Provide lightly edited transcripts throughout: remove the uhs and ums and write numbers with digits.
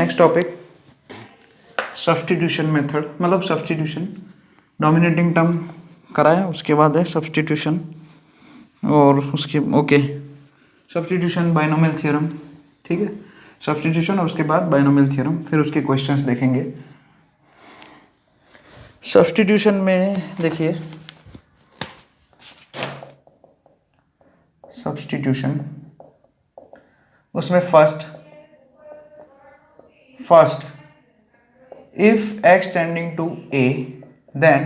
Next topic substitution method, मतलब substitution dominating term कराया, उसके बाद है सब्स्टिट्यूशन और उसके सब्स्टिट्यूशन बाइनोमियल थ्योरम, ठीक है, सब्स्टिट्यूशन और उसके बाद बाइनोमियल थ्योरम, फिर उसके क्वेश्चंस देखेंगे। सब्स्टिट्यूशन में देखिए, सब्स्टिट्यूशन उसमें first if x tending to a then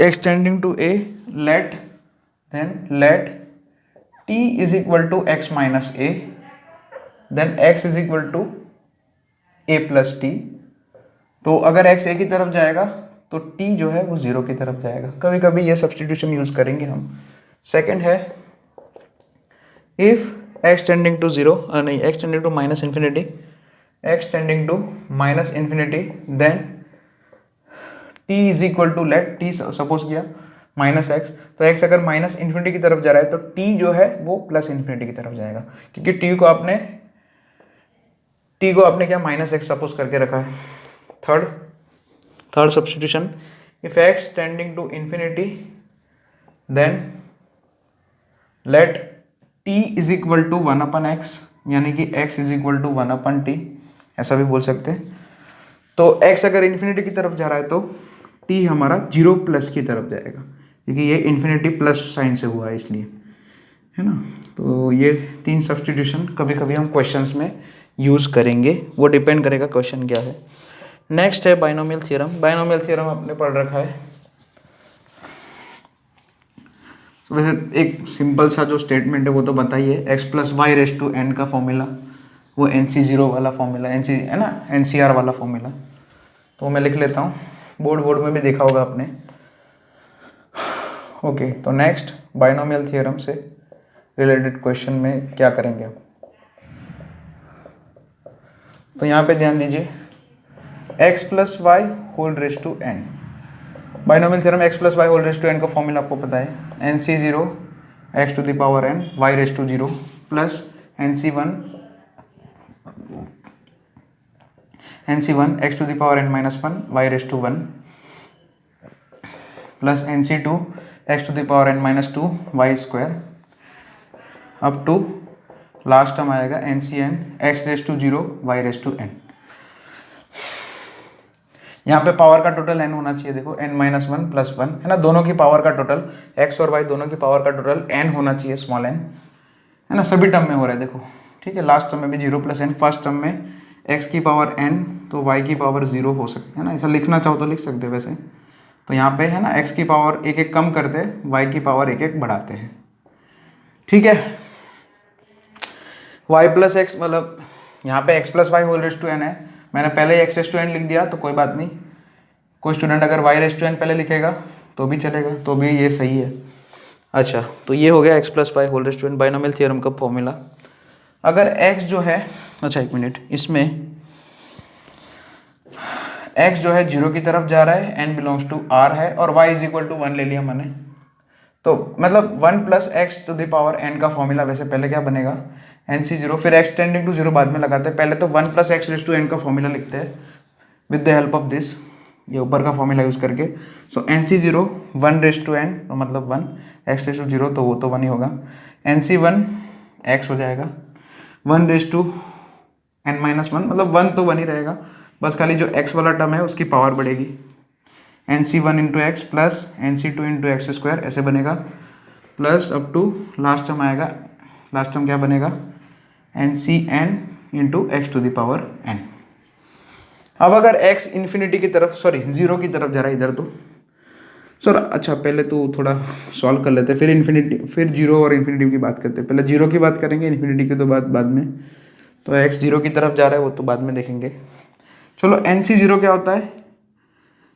x tending to a let t is equal to x minus a, then x is equal to a plus t। तो अगर x a की तरफ जाएगा तो t जो है वो 0 की तरफ जाएगा। कभी कभी ये सब्स्टिट्यूशन यूज करेंगे हम। सेकंड है इफ x टेंडिंग टू 0 नहीं, x tending to minus infinity, x tending to minus infinity, then t is equal to let t suppose किया माइनस एक्स, तो x अगर माइनस इन्फिनिटी की तरफ जा रहा है तो t जो है वो प्लस इन्फिनिटी की तरफ जाएगा, क्योंकि t को आपने क्या माइनस एक्स सपोज करके रखा है। Third substitution if x tending to infinity then let t is equal to 1/x, यानी कि x is equal to 1/t, ऐसा भी बोल सकते हैं। तो x अगर इन्फिनिटी की तरफ जा रहा है तो t हमारा 0 प्लस की तरफ जाएगा, क्योंकि ये इन्फिनिटी प्लस साइन से हुआ है इसलिए, है ना। तो ये 3 सब्स्टिट्यूशन कभी कभी हम क्वेश्चंस में यूज़ करेंगे, वो डिपेंड करेगा क्वेश्चन क्या है। नेक्स्ट है बाइनोमियल थ्योरम। बाइनोमियल थ्योरम आपने पढ़ रखा है। तो वैसे एक सिंपल सा जो स्टेटमेंट है वो तो बताइए, x plus y raise to n का फॉर्मूला, वो NC0 वाला फॉर्मूला, NC है ना, NCR वाला फॉर्मूला, तो मैं लिख लेता हूँ, बोर्ड में भी देखा होगा आपने। ओके, तो नेक्स्ट बाइनोमियल थ्योरम से रिलेटेड क्वेश्चन में क्या करेंगे आप, तो यहाँ पे ध्यान दीजिए, x plus y whole raise to n, binomial theorem x plus y whole raise to n का फॉर्मूला आपको पता है, NC0 x to the power n y raise to 0 plus NC1 x to the power n minus 1 y raise to 1 plus NC2 x to the power n minus 2 y square up to last term आएगा NCn x raise to 0 y raise to n। यहाँ पे power का total n होना चाहिए, देखो n minus 1 plus 1, है ना, दोनों की पावर का टोटल x और y दोनों की पावर का टोटल n होना चाहिए, स्मॉल n, है ना, सभी टर्म में हो रहा है देखो, ठीक है। लास्ट टर्म में भी 0 प्लस n, फर्स्ट टर्म में x की पावर n तो y की पावर 0 हो सकती है ना, ऐसा लिखना चाहो तो लिख सकते हो वैसे। तो यहाँ पे है ना x की पावर एक एक कम करते, y की पावर एक एक बढ़ाते हैं, ठीक है। y प्लस एक्स, मतलब यहाँ पे x plus y whole raise to n है, मैंने पहले ही x रेस टू n लिख दिया तो कोई बात नहीं, कोई स्टूडेंट अगर y रेस टू n पहले लिखेगा तो भी चलेगा, तो भी ये सही है। अच्छा, तो ये हो गया x plus y whole raise to n binomial theorem का फॉर्मूला। अगर x जो है, अच्छा एक मिनट, इसमें x जो है 0 की तरफ जा रहा है, n बिलोंग्स टू r है, और y इज इक्वल टू 1 ले लिया मैंने, तो मतलब 1 plus x to the power n का फॉर्मूला वैसे पहले क्या बनेगा, NC0, फिर x टेंडिंग टू 0 बाद में लगाते हैं, पहले तो 1 plus x raise to n का फॉर्मूला लिखते हैं with the help of this, ये ऊपर का फॉर्मूला यूज करके। सो NC0 1 रेस टू n, तो मतलब 1, x रेस टू 0 तो वो तो 1 ही होगा, NC1 x हो जाएगा, 1 रेस टू n माइनस 1, मतलब 1 तो 1 ही रहेगा, बस खाली जो x वाला टर्म है उसकी पावर बढ़ेगी, NC1 into x plus NC2 into x square, ऐसे बनेगा, plus up to last term आएगा, लास्ट टर्म क्या बनेगा, NCn into x to the power n। अब अगर x इन्फिनिटी की तरफ, सॉरी 0 की तरफ जा रहा है इधर, तो सर अच्छा पहले तो थोड़ा सॉल्व कर लेते हैं, फिर इन्फिनिटी, फिर 0 और इन्फिनिटी की बात करते हैं, पहले 0 की बात करेंगे, इन्फिनिटी की तो बाद में, तो x 0 की तरफ जा रहा है वो तो बाद में देखेंगे। चलो NC0 क्या होता है,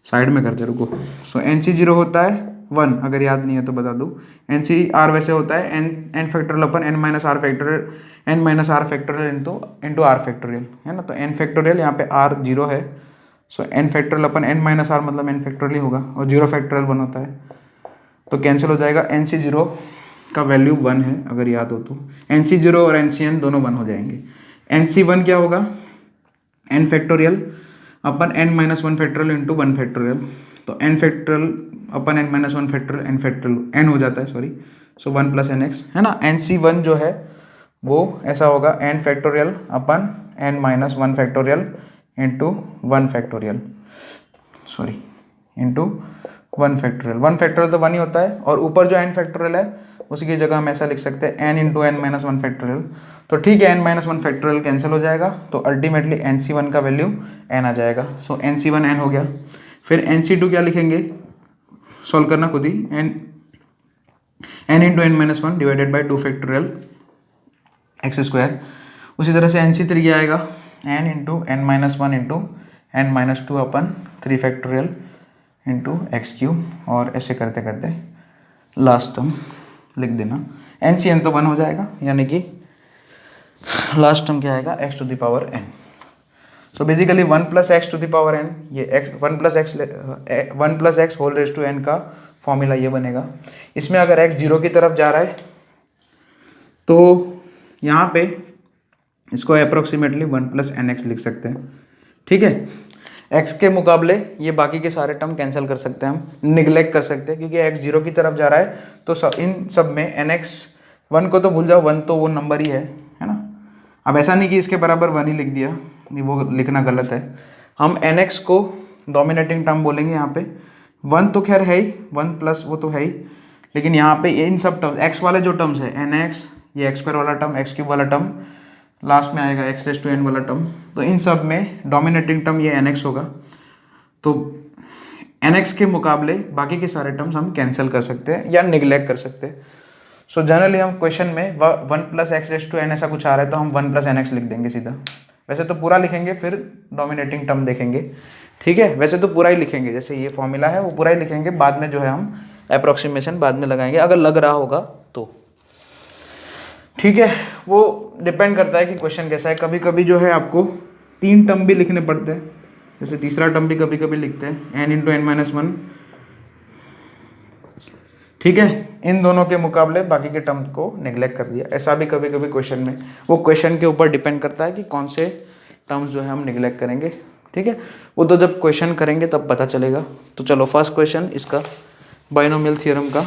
साइड में करते रुको। सो NC0 होता है 1, अगर याद नहीं है तो बता दूँ। NCR वैसे होता है n factorial upon n minus r factorial into r factorial, है ना, तो n फैक्टोरियल, यहाँ पे r 0 है, so n factorial upon n minus r मतलब n फैक्टोरियल ही होगा, और 0 फैक्टोरियल 1 होता है, तो कैंसिल हो जाएगा, NC0 का वैल्यू 1 है अगर याद हो तो, NC0 और NCN दोनों 1 हो जाएंगे। NC1 क्या होगा, n फैक्टोरियल अपन n-1 फैक्टोरियल इंटू 1 फैक्टोरियल, तो n फैक्टोरियल अपन n-1 factorial n factorial n हो जाता है, सॉरी, सो 1 प्लस nx है ना। NC1 जो है वो ऐसा होगा n फैक्टोरियल अपन n-1 factorial into 1 factorial, sorry, into 1 factorial. 1 factorial तो 1 ही होता है, और ऊपर जो n फैक्टोरियल है उसी की जगह हम ऐसा लिख सकते हैं n इंटू n-1 फैक्टोरियल। तो ठीक है, n-1 फैक्टोरियल कैंसिल हो जाएगा, तो अल्टीमेटली NC1 का वैल्यू n आ जाएगा। सो NC1 n हो गया। फिर NC2 क्या लिखेंगे, सॉल्व करना खुद ही, n into n-1 divided by 2 factorial x square. उसी तरह से NC3 क्या आएगा, n into n-1 into n-2 अपन 3 फैक्टोरियल इंटू एक्स क्यूब, और ऐसे करते करते लास्ट टर्म लिख देना। NCN तो 1 हो जाएगा, यानी कि लास्ट टर्म क्या आएगा, x to the power n। So basically 1 plus x to the power n, ये x 1 plus x whole raise to n का फॉर्मूला ये बनेगा। इसमें अगर x 0 की तरफ जा रहा है तो यहाँ पे इसको अप्रोक्सीमेटली 1 प्लस NX लिख सकते हैं, ठीक है। x के मुकाबले ये बाकी के सारे टर्म कैंसिल कर सकते हैं, हम निगलेक्ट कर सकते हैं, क्योंकि x 0 की तरफ जा रहा है तो इन सब में NX 1 को तो भूल जाओ, 1 तो वो नंबर ही है ना। अब ऐसा नहीं कि इसके बराबर 1 ही लिख दिया, वो लिखना गलत है। हम NX को डोमिनेटिंग टर्म बोलेंगे यहाँ पे। 1 तो खैर है ही, 1 प्लस वो तो है ही, लेकिन यहाँ पे इन सब टर्म x वाले जो टर्म्स है NX, ये x स्क्वायर वाला टर्म, x क्यूब वाला टर्म, लास्ट में आएगा x रेज टू n वाला टर्म, तो इन सब में डोमिनेटिंग टर्म ये NX होगा। तो NX के मुकाबले बाकी के सारे टर्म्स हम कैंसिल कर सकते हैं या निगलेक्ट कर सकते हैं। सो जनरली हम क्वेश्चन में 1 plus x raise to n ऐसा कुछ आ रहा है तो हम 1 प्लस NX लिख देंगे सीधा। वैसे तो पूरा लिखेंगे, फिर डोमिनेटिंग टर्म देखेंगे, ठीक है। वैसे तो पूरा ही लिखेंगे, जैसे ये फॉर्मूला है वो पूरा ही लिखेंगे, बाद में जो है हम अप्रोक्सीमेशन बाद में लगाएंगे अगर लग रहा होगा तो, ठीक है। वो डिपेंड करता है कि क्वेश्चन कैसा है। कभी कभी जो है आपको 3 टर्म भी लिखने पड़ते हैं, जैसे तीसरा टर्म भी कभी कभी लिखते हैं n इंटू n-1, ठीक है। इन दोनों के मुकाबले बाकी के टर्म को नेग्लेक्ट कर दिया, ऐसा भी कभी कभी क्वेश्चन में, वो क्वेश्चन के ऊपर डिपेंड करता है कि कौन से टर्म्स जो है हम नेग्लेक्ट करेंगे, ठीक है। वो तो जब क्वेश्चन करेंगे तब पता चलेगा। तो चलो फर्स्ट क्वेश्चन इसका बाइनोमियल थ्योरम का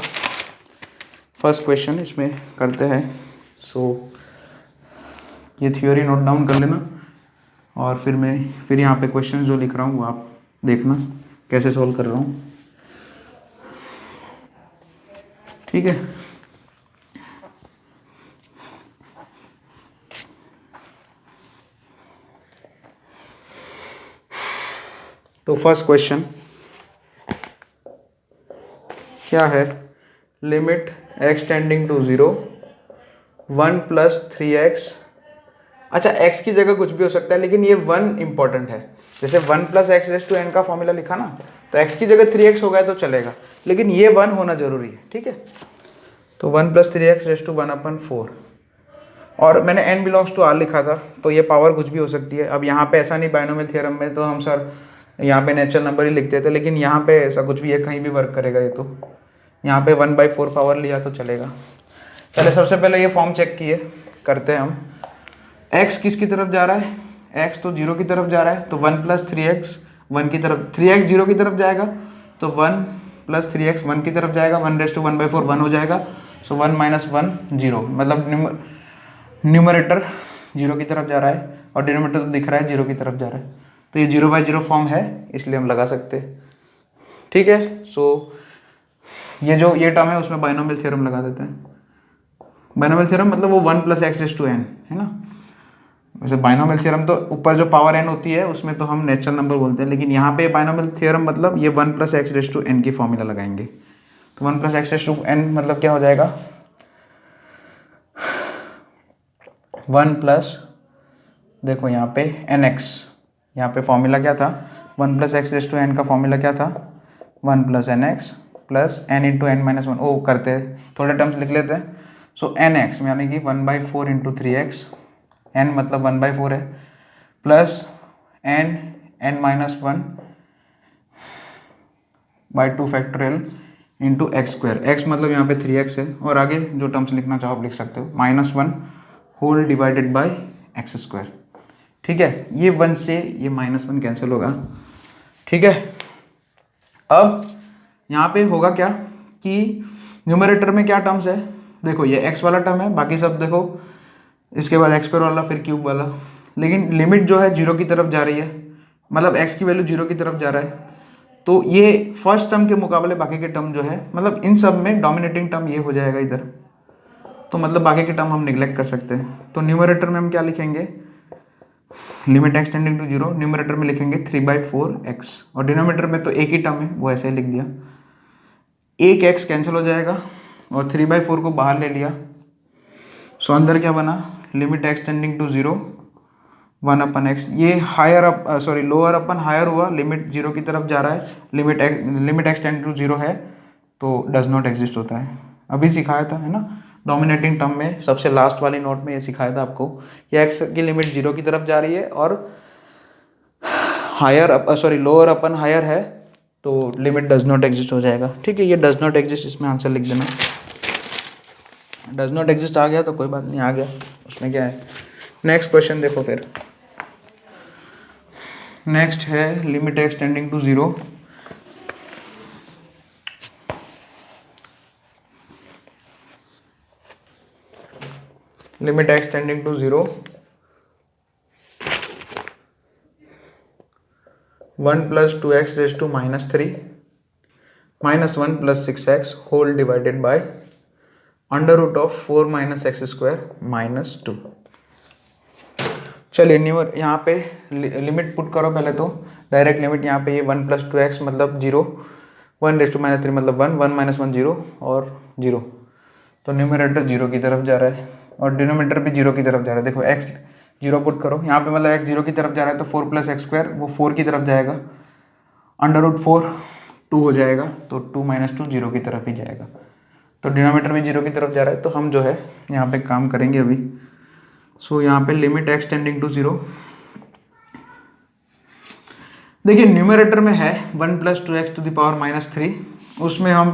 फर्स्ट क्वेश्चन इसमें करते हैं। सो ये थ्योरी नोट डाउन कर लेना, और फिर यहाँ पे क्वेश्चन जो लिख रहा हूँ वो आप देखना कैसे सॉल्व कर रहा हूँ, ठीक है। तो फर्स्ट क्वेश्चन क्या है, limit x tending to 0 1 plus 3x, अच्छा x की जगह कुछ भी हो सकता है, लेकिन ये 1 इंपॉर्टेंट है। जैसे 1 plus x raise to n का फॉर्मूला लिखा ना, तो x की जगह 3x हो गया तो चलेगा, लेकिन ये 1 होना जरूरी है, ठीक है। तो 1 प्लस 3x रेज टू 1/4, और मैंने n बिलोंग्स टू r लिखा था, तो ये पावर कुछ भी हो सकती है। अब यहाँ पे ऐसा नहीं, बाइनोमियल थ्योरम में तो हम सर यहाँ पे नेचुरल नंबर ही लिखते थे, लेकिन यहाँ पे ऐसा कुछ भी है, कहीं भी वर्क करेगा ये। तो यहाँ पे 1/4 पावर लिया तो चलेगा। पहले सबसे पहले ये फॉर्म चेक किए करते हैं हम। x किसकी तरफ जा रहा है, x तो 0 की तरफ जा रहा है, तो 1 प्लस 3x 1 की तरफ, 3x 0 की तरफ जाएगा तो 1 प्लस 3x 1 की तरफ जाएगा, 1/1/4 1 हो जाएगा। सो 1 माइनस 1 0, मतलब न्यूमरेटर 0 की तरफ जा रहा है और डिनोमिनेटर तो दिख रहा है 0 की तरफ जा रहा है, तो ये 0/0 फॉर्म है, इसलिए हम लगा सकते हैं, ठीक है। सो ये टर्म है उसमें बाइनोमियल थ्योरम लगा देते हैं। बाइनोमियल थ्योरम मतलब वो 1 plus x raise to n है ना। वैसे बाइनोमियल थ्योरम तो ऊपर जो पावर n होती है उसमें तो हम नेचुरल नंबर बोलते हैं, लेकिन यहाँ पे बाइनोमियल थ्योरम मतलब ये 1 plus x raise to n की फॉर्मूला लगाएंगे। तो 1 plus x raise to n मतलब क्या हो जाएगा, 1 प्लस, देखो यहाँ पे nx, यहाँ पे फॉर्मूला क्या था, 1 plus x raise to n का फॉर्मूला क्या था, 1 plus nx plus n into n-1, ओ करते थोड़े टर्म्स लिख लेते हैं। सो nx यानी कि 1/4 इंटू 3x, n मतलब 1/4 है, plus n-1/2 factorial into x square, x मतलब यहाँ पे 3x है, और आगे जो टर्म्स लिखना चाहो आप लिख सकते हो, -1 whole divided by x square. ठीक है, ये 1 से ये -1 कैंसिल होगा। ठीक है, अब यहाँ पे होगा क्या कि न्यूमरेटर में क्या टर्म्स है, देखो ये x वाला टर्म है, बाकी सब देखो, इसके बाद एक्स स्क्वायर वाला, फिर क्यूब वाला, लेकिन लिमिट जो है 0 की तरफ जा रही है, मतलब x की वैल्यू 0 की तरफ जा रहा है, तो ये फर्स्ट टर्म के मुकाबले बाकी के टर्म जो है, मतलब इन सब में डोमिनेटिंग टर्म ये हो जाएगा इधर, तो मतलब बाकी के टर्म हम निगलेक्ट कर सकते हैं। तो न्यूमरेटर में हम क्या लिखेंगे, limit x tending to 0, numerator में लिखेंगे 3/4x, और डिनोमिनेटर में तो एक ही टर्म है वो ऐसे ही लिख दिया, एक x कैंसिल हो जाएगा और 3/4 को बाहर ले लिया, सो अंदर क्या बना, limit x tending to 0 1/x, ये हायर अप सॉरी लोअर अपन हायर हुआ, लिमिट 0 की तरफ जा रहा है, लिमिट एक्स टेंडिंग टू 0 है तो डज नॉट एग्जिस्ट होता है। अभी सिखाया था है ना, डोमिनेटिंग टर्म में सबसे लास्ट वाली नोट में ये सिखाया था आपको कि एक्स की लिमिट 0 की तरफ जा रही है और हायर सॉरी लोअर अपन हायर है तो लिमिट डज नॉट एग्जिस्ट हो जाएगा। ठीक है, ये डज नॉट एग्जिस्ट इसमें आंसर लिख देना, डज नॉट एग्जिस्ट आ गया तो कोई बात नहीं, आ गया उसमें क्या है। नेक्स्ट क्वेश्चन देखो, फिर नेक्स्ट है limit x tending to 0 limit x tending to 0 1 + 2x raise to -3 -1 + 6x whole divided by √4 - x square -2। चलिए यहाँ पे लिमिट पुट करो पहले, तो डायरेक्ट लिमिट यहाँ पे ये 1 + 2x मतलब 0, 1 रेज टू -3 मतलब 1, 1 - 1 0 और 0, तो न्यूमरेटर 0 की तरफ जा रहा है और डिनोमिनेटर भी 0 की तरफ जा रहा है। देखो x 0 पुट करो यहाँ पे, मतलब x 0 की तरफ जा रहा है तो 4 + x स्क्वायर वो 4 की तरफ जाएगा, √4 2 हो जाएगा, तो 2 - 2 0 की तरफ ही जाएगा, तो डिनोमिनेटर भी 0 की तरफ जा रहा है, तो हम जो है यहाँ पे काम करेंगे अभी। सो यहाँ पे लिमिट एक्स टेंडिंग टू 0, देखिए न्यूमरेटर में है 1 + 2x टू द पावर -3, उसमें हम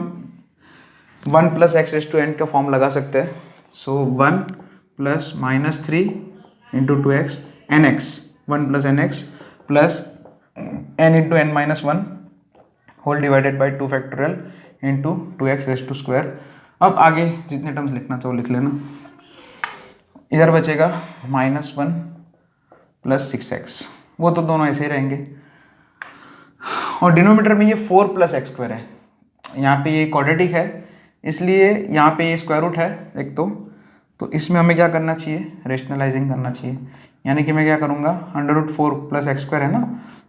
1 + x रेज़ टू n का फॉर्म लगा सकते हैं। So 1 + -3 × 2x nx, 1 + nx plus n × n - 1 whole divided by 2 factorial into 2x raise to square. अब आगे जितने टर्म्स लिखना चाहो लिख लेना। इधर बचेगा -1 + 6x, वो तो दोनों ऐसे ही रहेंगे, और डिनोमिनेटर में ये 4 + x स्क्वायर है, यहाँ पे ये क्वाड्रेटिक है इसलिए यहाँ पे ये स्क्वायर रूट है एक, तो इसमें हमें क्या करना चाहिए, रेशनलाइजिंग करना चाहिए, यानी कि मैं क्या करूँगा, √4 + x स्क्वायर है ना,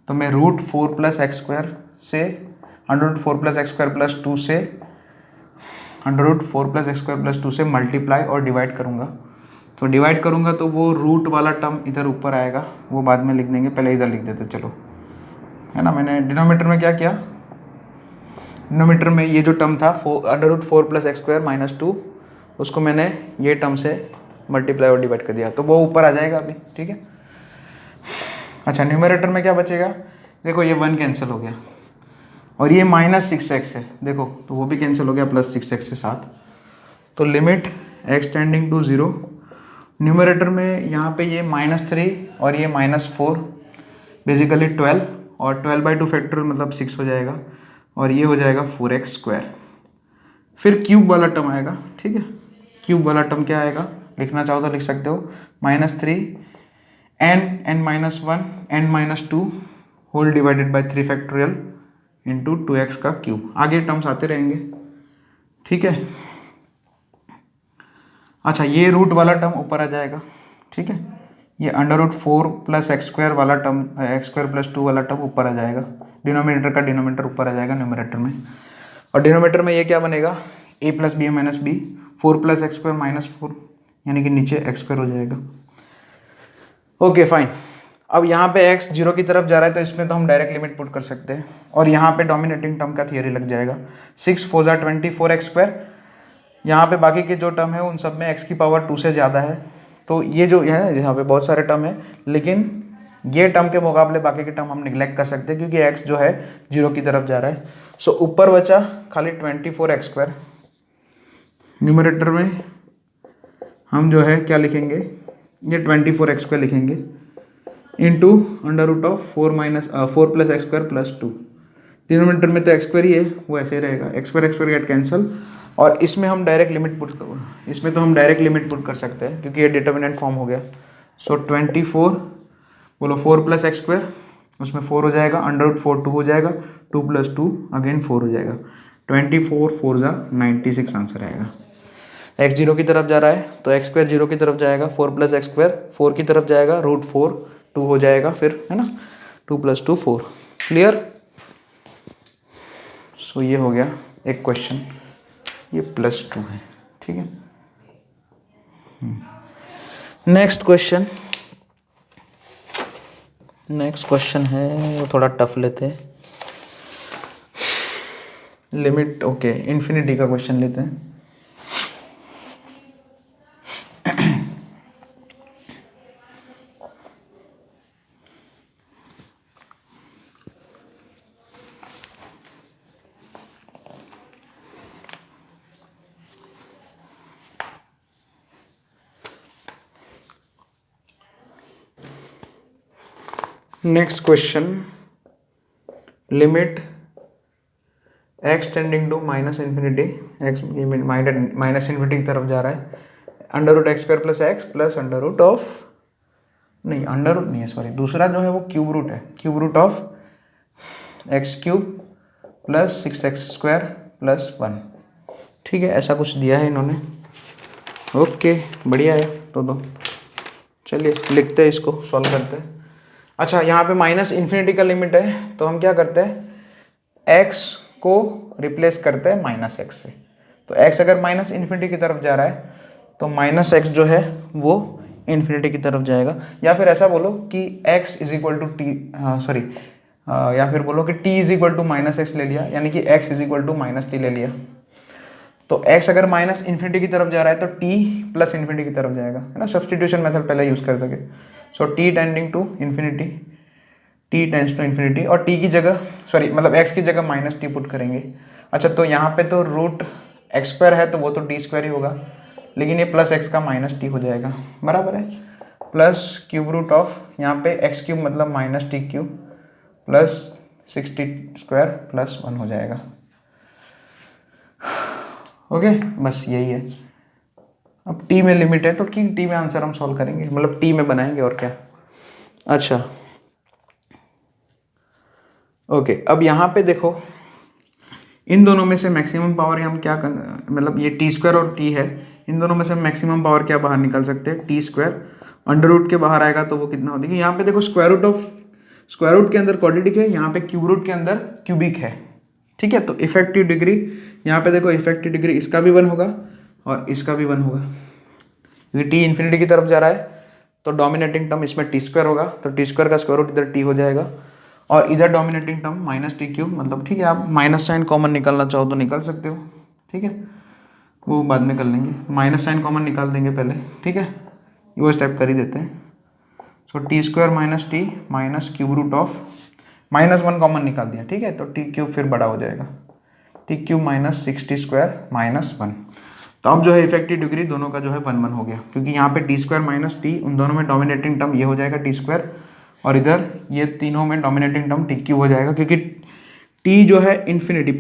तो मैं √4 + x स्क्वायर से √4 + x स्क्वायर + 2 से √4 + x स्क्वायर + 2 से मल्टीप्लाई और डिवाइड करूँगा, तो डिवाइड करूँगा तो वो रूट वाला टर्म इधर ऊपर आएगा, वो बाद में लिख देंगे, पहले इधर लिख देते चलो, है ना। मैंने डिनोमीटर में क्या किया, डिनोमीटर में ये जो टर्म था √4 + x स्क्वायर -2, उसको मैंने ये टर्म से मल्टीप्लाई और डिवाइड कर दिया, तो वो ऊपर आ जाएगा अभी। ठीक है, अच्छा न्यूमरेटर में क्या बचेगा, देखो ये 1 कैंसिल हो गया और ये -6x है, देखो तो वो भी कैंसिल हो गया +6x के साथ, तो limit x tending to 0, numerator में यहाँ पे ये -3 और ये -4 बेसिकली 12, और 12/2 फैक्टोरियल मतलब 6 हो जाएगा, और ये हो जाएगा 4x स्क्वायर। फिर क्यूब वाला टर्म आएगा, ठीक है, क्यूब वाला टर्म क्या आएगा, लिखना चाहो तो लिख सकते हो, -3 n - 2 whole divided by 3 factorial into 2x का क्यूब। आगे टर्म्स आते रहेंगे, ठीक है। अच्छा ये रूट वाला टर्म ऊपर आ जाएगा, ठीक है, ये √4 + x स्क्वायर वाला टर्म, x स्क्वायर + 2 वाला टर्म ऊपर आ जाएगा, डिनोमिनेटर का डिनोमिनेटर ऊपर आ जाएगा न्यूमरेटर में, और डिनोमिनेटर में ये क्या बनेगा, a + b - b 4 + x square -4, यानी कि नीचे x स्क्वायर हो जाएगा। ओके फाइन, अब यहाँ पे x 0 की तरफ जा रहा है तो इसमें तो हम डायरेक्ट लिमिट पुट कर सकते हैं, और यहाँ पे डोमिनेटिंग टर्म का थियरी लग जाएगा, 6 × 4 = 24 x स्क्वायर, यहाँ पे बाकी के जो टर्म है उन सब में x की पावर 2 से ज़्यादा है, तो ये जो है यहाँ पे बहुत सारे टर्म है, लेकिन ये टर्म के मुकाबले बाकी के टर्म हम निगलेक्ट कर सकते हैं क्योंकि x जो है 0 की तरफ जा रहा है, सो ऊपर बचा खाली 24x²। न्यूमरेटर में हम जो है क्या लिखेंगे, ये 24x² लिखेंगे इंटू √4 + x² + 2। डिनोमिनेटर में तो x² ही है, वो ऐसे ही रहेगा, x² गेट कैंसिल। और इसमें हम डायरेक्ट लिमिट पुट कर सकते हैं क्योंकि ये डिटर्मिनेंट फॉर्म हो गया। सो 24 बोलो 4 + x², उसमें 4 हो जाएगा, √4 2 हो जाएगा, 2 + 2 अगेन 4 हो जाएगा, 24 4 × 96 आंसर आएगा। x 0 की तरफ जा रहा है तो x² 0 की तरफ जाएगा, 4 + x² 4 की तरफ जाएगा, √4 2 हो जाएगा, फिर है ना 2 + 2 4। क्लियर? सो ये हो गया एक क्वेश्चन, ये +2 है, ठीक है। नेक्स्ट क्वेश्चन है, वो थोड़ा टफ लेते हैं। लिमिट ओके, इन्फिनिटी का क्वेश्चन लेते हैं। Next question, limit x tending to -infinity, x -infinity की तरफ जा रहा है, √x² + x प्लस दूसरा जो है वो क्यूब रूट है, x³ + 6x² + 1, ठीक है, ऐसा कुछ दिया है इन्होंने। ओके बढ़िया है, तो चलिए लिखते हैं, इसको सॉल्व करते हैं। अच्छा, यहाँ पे -इन्फिनिटी का लिमिट है तो हम क्या करते हैं, x को रिप्लेस करते हैं -x से। तो x अगर -इन्फिनिटी की तरफ जा रहा है तो -x जो है वो इन्फिनिटी की तरफ जाएगा, या फिर ऐसा बोलो कि x = t, या फिर बोलो कि t = -x ले लिया, यानी कि x = -t ले लिया। तो x अगर -इन्फिनिटी की तरफ जा रहा है तो t + इन्फिनिटी की तरफ जाएगा, है ना, सब्सटीट्यूशन मेथड पहले यूज कर सके। So t tending to infinity, t tends to infinity, और t की जगह x की जगह -t पुट करेंगे। अच्छा, तो यहाँ पे तो √x² है तो वो तो t² ही होगा, लेकिन ये +x का -t हो जाएगा, बराबर है, प्लस √, यहाँ पे x³ मतलब -t³ + 60² + 1 हो जाएगा। ओके, बस यही है। अब t में लिमिट है तो t में आंसर हम सॉल्व करेंगे, मतलब t में बनाएंगे और क्या। अच्छा ओके, अब यहाँ पे देखो, इन दोनों में से मैक्सिमम पावर हम क्या मतलब ये t² और t है, इन दोनों में से मैक्सिमम पावर क्या बाहर निकाल सकते हैं, t²। √, के बाहर आएगा तो वो कितना हो जाएगा, यहाँ पे देखो स्क्वायर रूट के अंदर क्वाड्रेटिक है, यहाँ पे क्यूब रूट के अंदर क्यूबिक है, ठीक है। तो इफेक्टिव डिग्री, यहाँ पे देखो इफेक्टिव डिग्री इसका भी 1 होगा और इसका भी 1 होगा, क्योंकि t इन्फिनिटी की तरफ जा रहा है तो डोमिनेटिंग टर्म इसमें t² होगा, तो t² का स्क्वायर रूट इधर t हो जाएगा, और इधर डोमिनेटिंग टर्म -t³, मतलब ठीक है, आप माइनस साइन कॉमन निकालना चाहो तो निकाल सकते हो, ठीक है, वो बाद में कर लेंगे, माइनस साइन कॉमन निकाल देंगे पहले, ठीक है, वो स्टेप कर ही देते हैं। सो t² - t -1 कॉमन निकाल दिया, ठीक है, तो t³ फिर बड़ा हो जाएगा, t³ - 60² - 1। तो अब जो है इफेक्टिव डिग्री दोनों का जो है 1 1 हो गया, क्योंकि यहाँ पे t² - t, उन दोनों में डोमिनेटिंग टर्म ये हो जाएगा t², और इधर ये तीनों में डोमिनेटिंग टर्म t³ हो जाएगा, क्योंकि t जो है इन्फिनिटी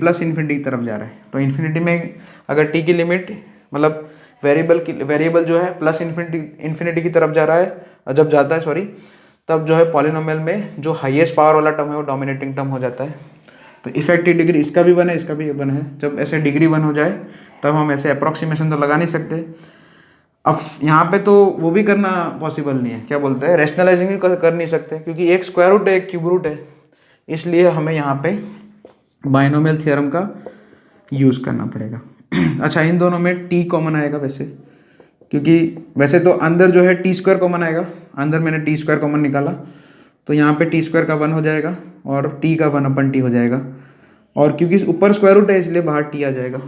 की तरफ जा रहा है, तो इन्फिनिटी में अगर t की लिमिट मतलब वेरिएबल जो है इन्फिनिटी की तरफ जा रहा है, और जब जाता है तब जो है पॉलिनोमियल में जो हाईएस्ट पावर वाला टर्म है वो डोमिनेटिंग टर्म हो जाता है। तो इफेक्टिव डिग्री इसका भी 1 है, इसका भी 1 है। जब ऐसे डिग्री 1 हो जाए तब हम ऐसे अप्रोक्सीमेशन तो लगा नहीं सकते। अब यहाँ पे तो वो भी करना पॉसिबल नहीं है, क्या बोलते हैं, रैशनलाइजिंग भी कर नहीं सकते, क्योंकि एक स्क्वायर रूट है एक क्यूब रूट है, इसलिए हमें यहाँ पे बाइनोमियल थ्योरम का यूज़ करना पड़ेगा। अच्छा, इन दोनों में t कॉमन आएगा वैसे, क्योंकि वैसे तो अंदर जो है t² कॉमन आएगा, अंदर मैंने t² कॉमन निकाला, तो यहाँ पे t² का 1 हो जाएगा और t का 1/t हो जाएगा, और क्योंकि ऊपर स्क्वायर रूट है इसलिए बाहर t आ जाएगा।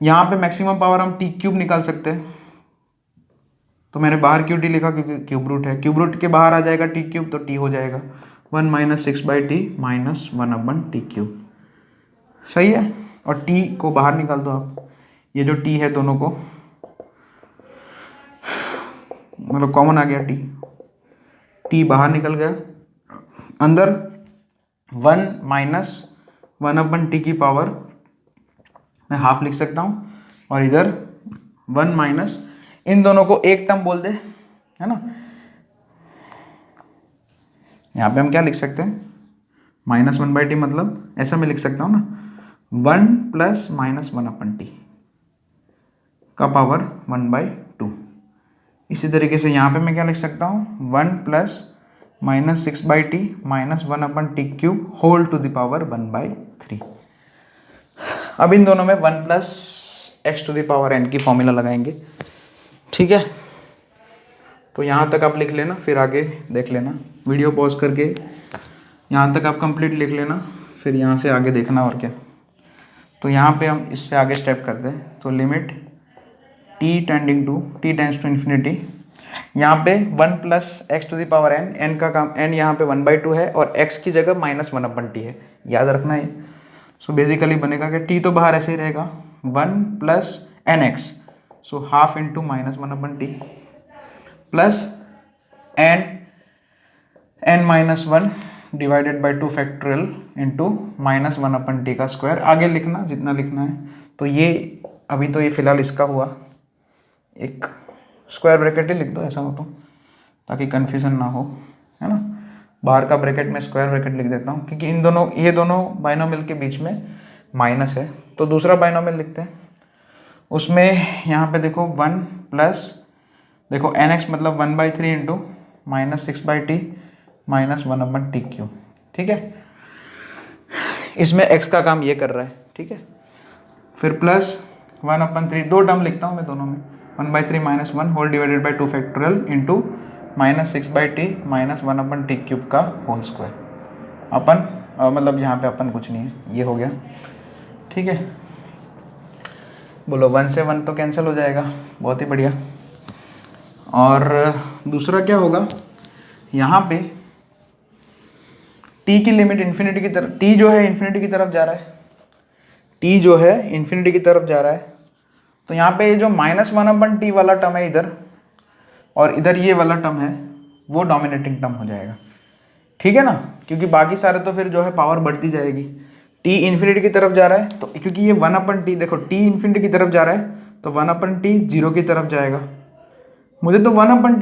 यहाँ पे मैक्सिमम पावर हम t³ निकाल सकते हैं, तो मैंने बाहर QT लिखा क्योंकि क्यूब रूट है, क्यूब रूट के बाहर आ जाएगा t³ तो t हो जाएगा 1 - 6/t - 1/t³। सही है। और t को बाहर निकाल दो आप, ये जो t है दोनों को मतलब कॉमन आ गया, t बाहर निकल गया, अंदर 1 माइनस 1/t की पावर मैं हाफ लिख सकता हूँ, और इधर 1 माइनस, इन दोनों को एक टर्म बोल दे, है ना। यहाँ पे हम क्या लिख सकते हैं, -1/t, मतलब ऐसा मैं लिख सकता हूँ ना, 1 प्लस माइनस 1/t का पावर 1/2। इसी तरीके से यहाँ पे मैं क्या लिख सकता हूँ, 1 plus minus 6/t minus 1/t³ whole to the power 1/3। अब इन दोनों में 1 plus x to the power n की फॉर्मूला लगाएंगे, ठीक है। तो यहाँ तक आप लिख लेना, फिर आगे देख लेना, वीडियो पॉज करके यहाँ तक आप कंप्लीट लिख लेना, फिर यहाँ से आगे देखना और क्या। तो यहाँ पे हम इससे आगे स्टेप करते हैं, तो limit t tending to infinity, यहाँ पे 1 plus x to the power n, n का काम n यहाँ पे 1/2 है और x की जगह -1/t है, याद रखना है। सो बेसिकली बनेगा कि t तो बाहर ऐसे ही रहेगा, 1 plus nx, so half into -1/t plus n minus 1 divided by 2 factorial into -1/t का स्क्वायर, आगे लिखना जितना लिखना है। तो ये अभी तो ये फिलहाल इसका हुआ, एक स्क्वायर ब्रैकेट ही लिख दो ऐसा हो तो, ताकि कन्फ्यूजन ना हो, है ना। बाहर का ब्रैकेट में स्क्वायर ब्रैकेट लिख देता हूँ, क्योंकि इन दोनों, ये दोनों बाइनोमियल के बीच में माइनस है। तो दूसरा बाइनोमियल लिखते हैं, उसमें यहाँ पे देखो 1 प्लस, देखो nx मतलब 1/3 इंटू -6/t माइनस 1/t³, ठीक है। इसमें x का काम ये कर रहा है, ठीक है। फिर प्लस 1/3, दो टर्म लिखता हूँ मैं दोनों में, 1/3 minus 1 whole divided by 2 factorial into -6/t minus 1/t³ का होल स्क्वायर, अपन मतलब यहाँ पे अपन कुछ नहीं है, ये हो गया, ठीक है। बोलो 1 से 1 तो कैंसिल हो जाएगा, बहुत ही बढ़िया। और दूसरा क्या होगा, यहाँ पे t की लिमिट इन्फिनिटी की तरफ, t जो है इन्फिनिटी की तरफ जा रहा है, t जो है इन्फिनिटी की तरफ जा रहा है, तो यहाँ पे जो -1/t वाला टर्म है इधर, और इधर ये वाला टर्म है, वो डोमिनेटिंग टर्म हो जाएगा, ठीक है ना। क्योंकि बाकी सारे तो फिर जो है पावर बढ़ती जाएगी, t इन्फिनिटी की तरफ जा रहा है, तो क्योंकि ये 1/t, देखो t इन्फिनिटी की तरफ जा रहा है तो 1/t 0 की तरफ जाएगा। मुझे तो 1/t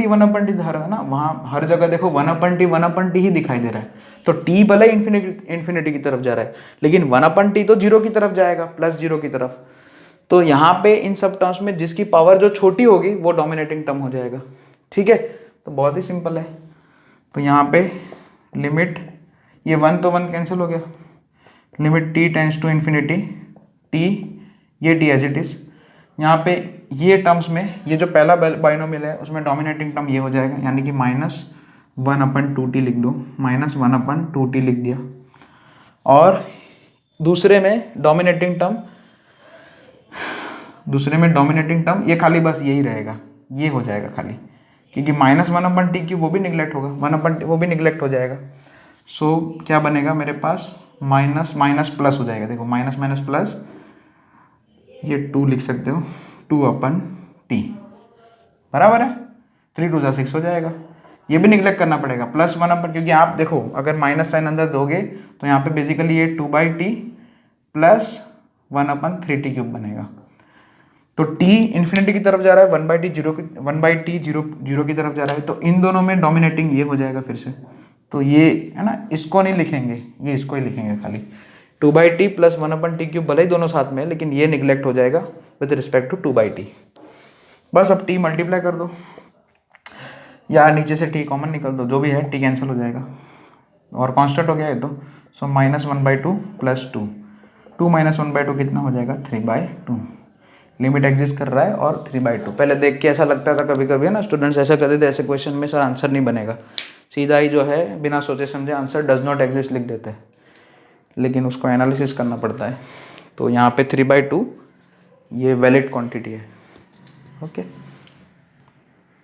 दिखा रहा है ना, वहाँ हर जगह देखो 1/t ही दिखाई दे रहा है। तो t भले इन्फिनिटी की तरफ जा रहा है, लेकिन 1/t तो 0 की तरफ जाएगा, +0 की तरफ। तो यहाँ पे इन सब टर्म्स में जिसकी पावर जो छोटी होगी वो डोमिनेटिंग टर्म हो जाएगा, ठीक है। तो बहुत ही सिंपल है। तो यहाँ पे लिमिट, ये 1 तो 1 कैंसिल हो गया, limit t tends to infinity, t ये t एज इट इज, यहाँ पे ये टर्म्स में ये जो पहला बाइनोमियल है उसमें डोमिनेटिंग टर्म ये हो जाएगा, यानी कि -1/2t लिख दो, -1/2t लिख दिया। और दूसरे में डोमिनेटिंग टर्म ये खाली बस यही रहेगा, ये हो जाएगा खाली, क्योंकि -1/t वो भी निगलेक्ट होगा, 1/t वो भी निगलेक्ट हो जाएगा। सो क्या बनेगा मेरे पास, माइनस माइनस प्लस हो जाएगा, देखो माइनस माइनस प्लस, ये 2 लिख सकते हो, 2/t बराबर है, 3 2 6 हो जाएगा। ये भी निगलेक्ट करना पड़ेगा, +1/, क्योंकि आप देखो अगर माइनस साइन अंदर दोगे तो यहाँ पे बेसिकली ये 2/t प्लस 1/3t³ बनेगा। तो t इन्फिनिटी की तरफ जा रहा है, 1/t 0 की तरफ जा रहा है, तो इन दोनों में डोमिनेटिंग ये हो जाएगा फिर से। तो ये है ना, इसको नहीं लिखेंगे, ये इसको ही लिखेंगे खाली, 2/t प्लस 1/t³ भले ही दोनों साथ में है, लेकिन ये निगलेक्ट हो जाएगा विद रिस्पेक्ट टू 2/t। बस अब t मल्टीप्लाई कर दो, या नीचे से t कॉमन निकल दो, जो भी है t कैंसिल हो जाएगा और कांस्टेंट हो गया ये तो। सो -1/2 प्लस 2, 2 - 1/2 कितना हो जाएगा, 3/2। लिमिट एग्जिस्ट कर रहा है और 3/2। पहले देख के ऐसा लगता था कभी कभी है ना, स्टूडेंट्स ऐसा करते थे, ऐसे क्वेश्चन में सर आंसर नहीं बनेगा, सीधा ही जो है बिना सोचे समझे आंसर डज नॉट एग्जिस्ट लिख देते हैं, लेकिन उसको एनालिसिस करना पड़ता है। तो यहाँ पे 3/2 ये वैलिड क्वांटिटी है, ओके।